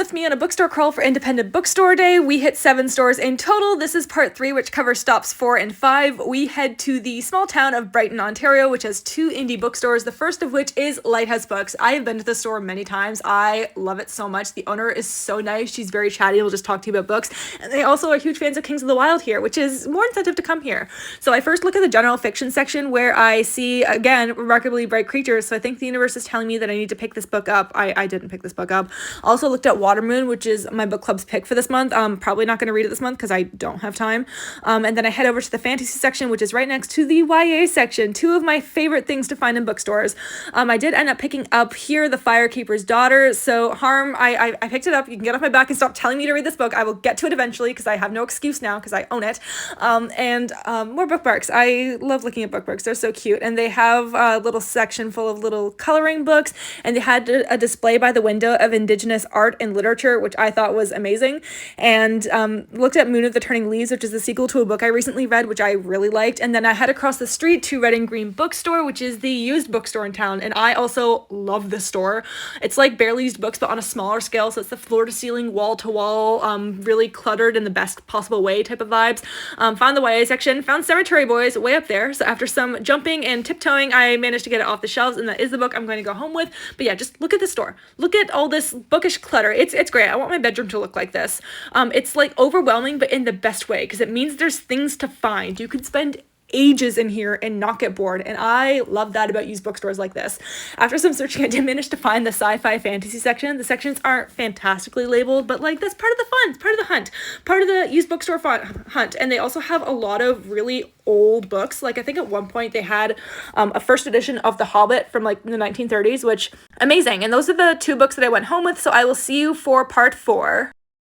with me on a bookstore crawl for Independent Bookstore Day. We hit 7 stores in total. This is part 3, which covers stops 4 and 5. We head to the small town of Brighton, Ontario, which has 2 indie bookstores, the first of which is Lighthouse Books. I have been to the store many times. I love it so much. The owner is so nice. She's very chatty. Will just talk to you about books. And they also are huge fans of Kings of the Wild here, which is more incentive to come here. So I first look at the general fiction section where I see, again, remarkably bright creatures. So I think the universe is telling me that I need to pick this book up. I didn't pick this book up. Also looked at Watermoon, which is my book club's pick for this month. Probably not going to read it this month because I don't have time. And then I head over to the fantasy section, which is right next to the YA section. 2 of my favorite things to find in bookstores. I did end up picking up here The Firekeeper's Daughter. So Harm, I picked it up. You can get off my back and stop telling me to read this book. I will get to it eventually because I have no excuse now because I own it. And more bookmarks. I love looking at bookmarks. They're so cute. And they have a little section full of little coloring books. And they had a display by the window of Indigenous art and literature, which I thought was amazing. And looked at Moon of the Turning Leaves, which is the sequel to a book I recently read, which I really liked. And then I head across the street to Red and Green Bookstore, which is the used bookstore in town. And I also love this store. It's like Barely Used Books, but on a smaller scale. So it's the floor to ceiling, wall to wall, really cluttered in the best possible way type of vibes. Found the YA section, found Cemetery Boys way up there. So after some jumping and tiptoeing, I managed to get it off the shelves, and that is the book I'm going to go home with. But yeah, just look at the store. Look at all this bookish clutter. It's great. I want my bedroom to look like this. It's like overwhelming, but in the best way, because it means there's things to find. You could spend ages in here and not get bored, and I love that about used bookstores like this. After some searching, I did manage to find the sci-fi fantasy section. The sections aren't fantastically labeled, but like that's part of the fun. It's part of the hunt, part of the used bookstore hunt. And they also have a lot of really old books. Like I think at one point they had a first edition of The Hobbit from like the 1930s, which amazing. And those are the 2 books that I went home with. So I will see you for part 4.